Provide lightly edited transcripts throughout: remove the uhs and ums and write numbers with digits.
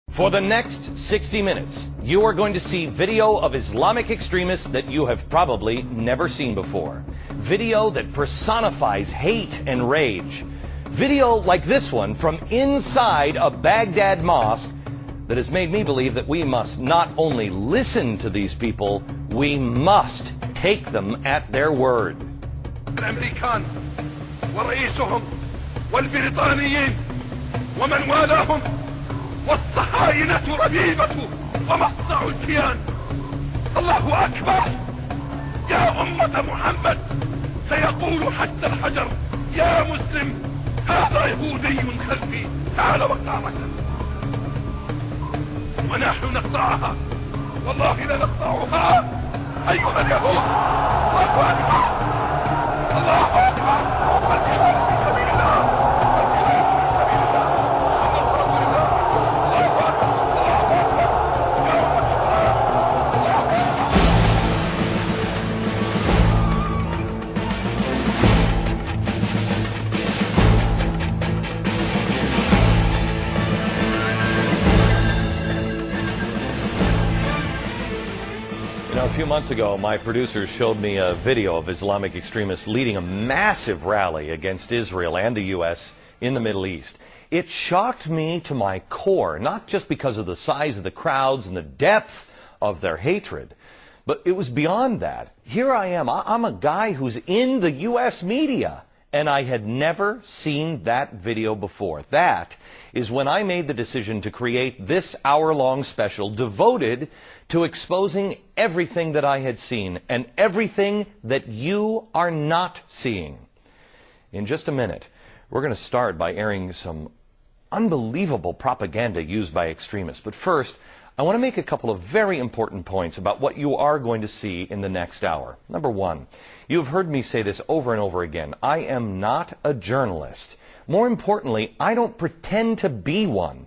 For the next 60 minutes, you are going to see video of Islamic extremists that you have probably never seen before. Video that personifies hate and rage. Video like this one from inside a Baghdad mosque that has made me believe that we must not only listen to these people, we must take them at their word. الأمريكان ورئيسهم والبريطانيين ومن والاهم والصهاينة ربيبة ومصنع الكيان. الله أكبر. يا أمة محمد سيقول حتى الحجر يا مسلم هذا يهودي خلفي تعال واقطع رأسه. ونحن نقطعها والله لا نقطعها أيها اليهود. الله أكبر الله أكبر. الجهاد في سبيل الله الجهاد في سبيل الله النصرة لله. الله أكبر الله أكبر. يا أمة A few months ago, my producers showed me a video of Islamic extremists leading a massive rally against Israel and the U.S. in the Middle East. It shocked me to my core, not just because of the size of the crowds and the depth of their hatred, but it was beyond that. Here I am. I'm a guy who's in the U.S. media, and I had never seen that video before. That is when I made the decision to create this hour-long special devoted to exposing everything that I had seen and everything that you are not seeing. In just a minute, we're going to start by airing some unbelievable propaganda used by extremists. But first, I want to make a couple of very important points about what you are going to see in the next hour. Number one, you've heard me say this over and over again. I am not a journalist. More importantly, I don't pretend to be one.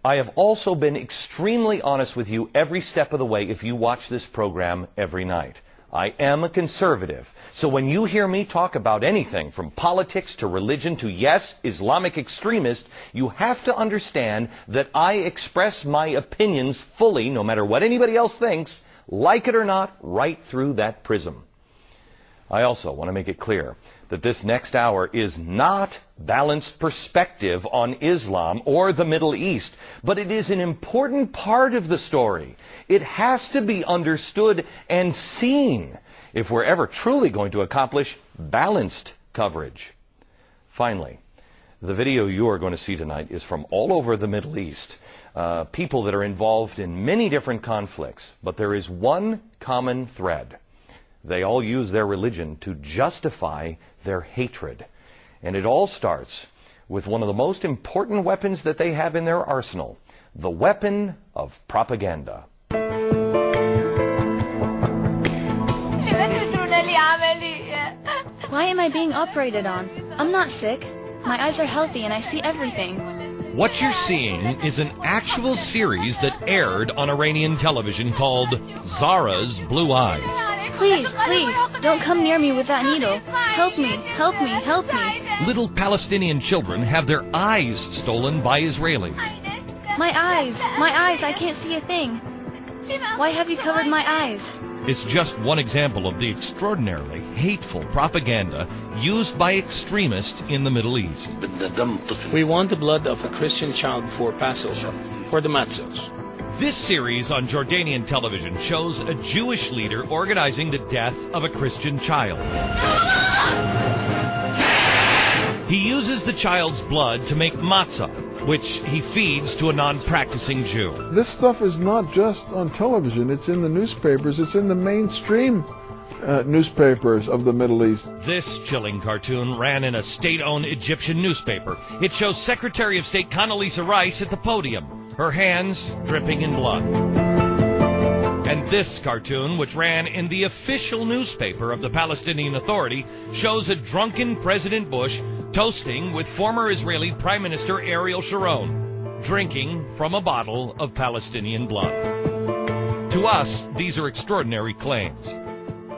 I have also been extremely honest with you every step of the way if you watch this program every night. I am a conservative. So when you hear me talk about anything from politics to religion to, yes, Islamic extremist, you have to understand that I express my opinions fully, no matter what anybody else thinks, like it or not, right through that prism. I also want to make it clear that this next hour is not balanced perspective on Islam or the Middle East, but it is an important part of the story. It has to be understood and seen if we're ever truly going to accomplish balanced coverage. Finally, the video you are going to see tonight is from all over the Middle East, people that are involved in many different conflicts, but there is one common thread. They all use their religion to justify their hatred. And it all starts with one of the most important weapons that they have in their arsenal, the weapon of propaganda. Why am I being operated on? I'm not sick. My eyes are healthy and I see everything. What you're seeing is an actual series that aired on Iranian television called Zara's Blue Eyes. Please, please, don't come near me with that needle. Help me, help me, help me. Little Palestinian children have their eyes stolen by Israelis. My eyes, I can't see a thing. Why have you covered my eyes? It's just one example of the extraordinarily hateful propaganda used by extremists in the Middle East. We want the blood of a Christian child before Passover, for the matzos. This series on Jordanian television shows a Jewish leader organizing the death of a Christian child. He uses the child's blood to make matzah, which he feeds to a non-practicing Jew. This stuff is not just on television. It's in the newspapers. It's in the mainstream newspapers of the Middle East. This chilling cartoon ran in a state-owned Egyptian newspaper. It shows Secretary of State Condoleezza Rice at the podium, her hands dripping in blood. And this cartoon, which ran in the official newspaper of the Palestinian Authority, shows a drunken President Bush toasting with former Israeli Prime Minister Ariel Sharon, drinking from a bottle of Palestinian blood. To us, these are extraordinary claims.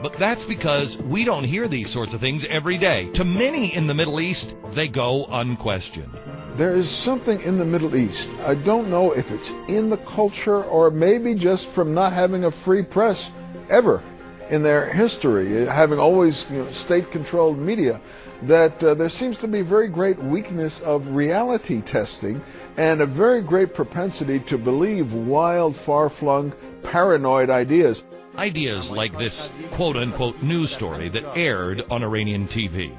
But that's because we don't hear these sorts of things every day. To many in the Middle East, they go unquestioned. There is something in the Middle East. I don't know if it's in the culture or maybe just from not having a free press ever in their history, having always state-controlled media, that there seems to be very great weakness of reality testing and a very great propensity to believe wild, far-flung, paranoid ideas. Ideas like this quote-unquote news story that aired on Iranian TV.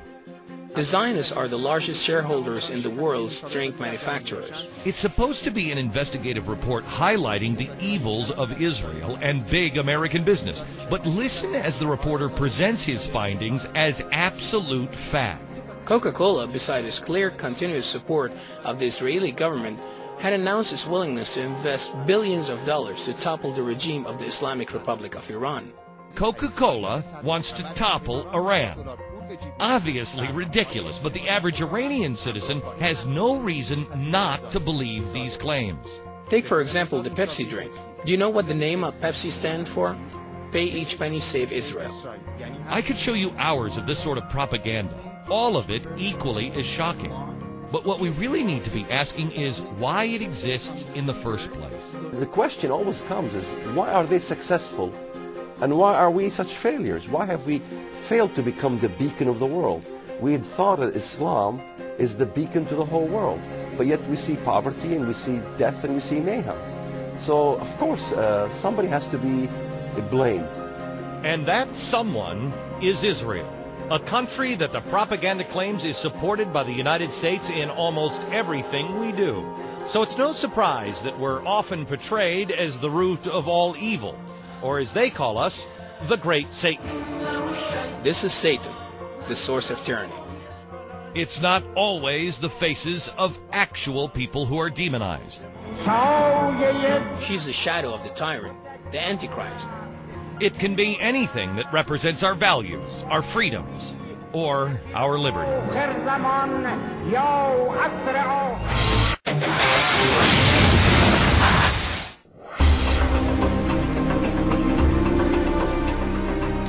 The Zionists are the largest shareholders in the world's drink manufacturers. It's supposed to be an investigative report highlighting the evils of Israel and big American business. But listen as the reporter presents his findings as absolute fact. Coca-Cola, besides its clear continuous support of the Israeli government, had announced its willingness to invest billions of dollars to topple the regime of the Islamic Republic of Iran. Coca-Cola wants to topple Iran. Obviously ridiculous, but the average Iranian citizen has no reason not to believe these claims. Take, for example, the Pepsi drink. Do you know what the name of Pepsi stands for? Pay each penny, save Israel. I could show you hours of this sort of propaganda, all of it equally as shocking. But what we really need to be asking is why it exists in the first place. The question always comes is, why are they successful? And why are we such failures? Why have we failed to become the beacon of the world? We had thought that Islam is the beacon to the whole world, but yet we see poverty and we see death and we see mayhem. So, of course, somebody has to be blamed. And that someone is Israel, a country that the propaganda claims is supported by the United States in almost everything we do. So it's no surprise that we're often portrayed as the root of all evil, or as they call us, the Great Satan. This is Satan, the source of tyranny. It's not always the faces of actual people who are demonized. She's the shadow of the tyrant, the Antichrist. It can be anything that represents our values, our freedoms, or our liberty.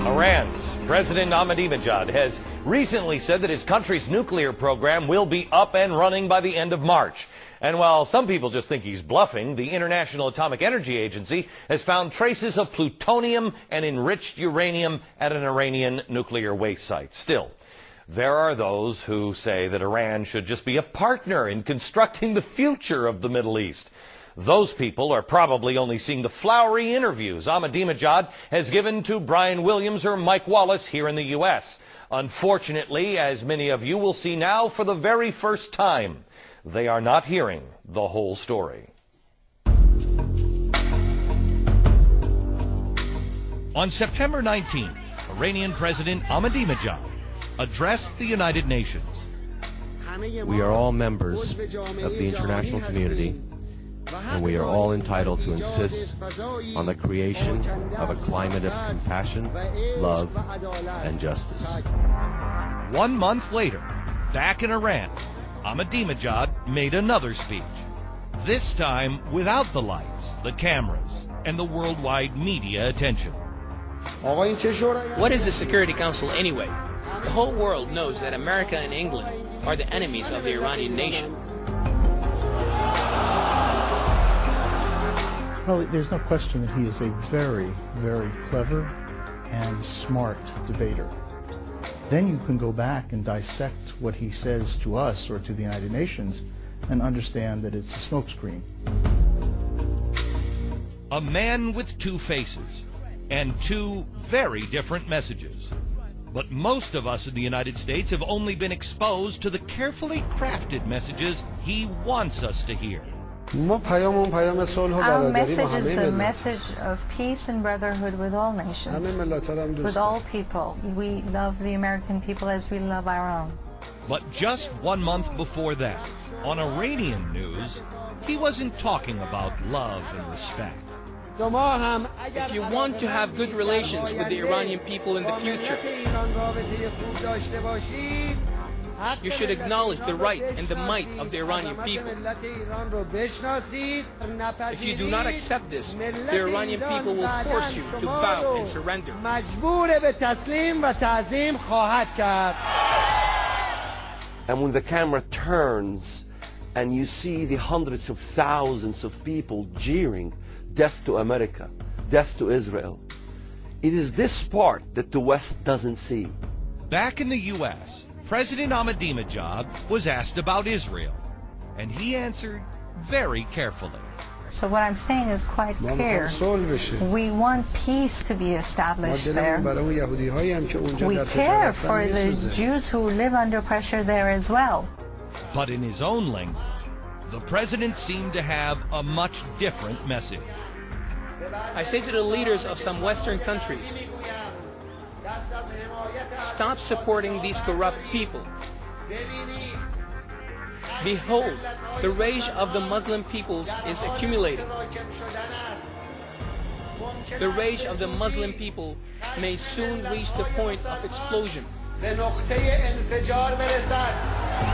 Iran's President Ahmadinejad has recently said that his country's nuclear program will be up and running by the end of March. And while some people just think he's bluffing, the International Atomic Energy Agency has found traces of plutonium and enriched uranium at an Iranian nuclear waste site. Still, there are those who say that Iran should just be a partner in constructing the future of the Middle East. Those people are probably only seeing the flowery interviews Ahmadinejad has given to Brian Williams or Mike Wallace here in the U.S. Unfortunately, as many of you will see now for the very first time, they are not hearing the whole story. On September 19th, Iranian President Ahmadinejad addressed the United Nations. We are all members of the international community, and we are all entitled to insist on the creation of a climate of compassion, love, and justice. 1 month later, back in Iran, Ahmadinejad made another speech. This time without the lights, the cameras, and the worldwide media attention. What is the Security Council anyway? The whole world knows that America and England are the enemies of the Iranian nation. Well, there's no question that he is a very, very clever and smart debater. Then you can go back and dissect what he says to us or to the United Nations and understand that it's a smokescreen. A man with two faces and two very different messages. But most of us in the United States have only been exposed to the carefully crafted messages he wants us to hear. Our message is a message of peace and brotherhood with all nations, with all people. We love the American people as we love our own. But just 1 month before that, on Iranian news, he wasn't talking about love and respect. If you want to have good relations with the Iranian people in the future, you should acknowledge the right and the might of the Iranian people. If you do not accept this, the Iranian people will force you to bow and surrender. And when the camera turns and you see the hundreds of thousands of people jeering, death to America, death to Israel. It is this part that the West doesn't see. Back in the U.S., President Ahmadinejad was asked about Israel, and he answered very carefully. So what I'm saying is quite clear. We want peace to be established there. We care for the Jews who live under pressure there as well. But in his own language, the president seemed to have a much different message. I say to the leaders of some Western countries, stop supporting these corrupt people. Behold, the rage of the Muslim peoples is accumulating. The rage of the Muslim people may soon reach the point of explosion.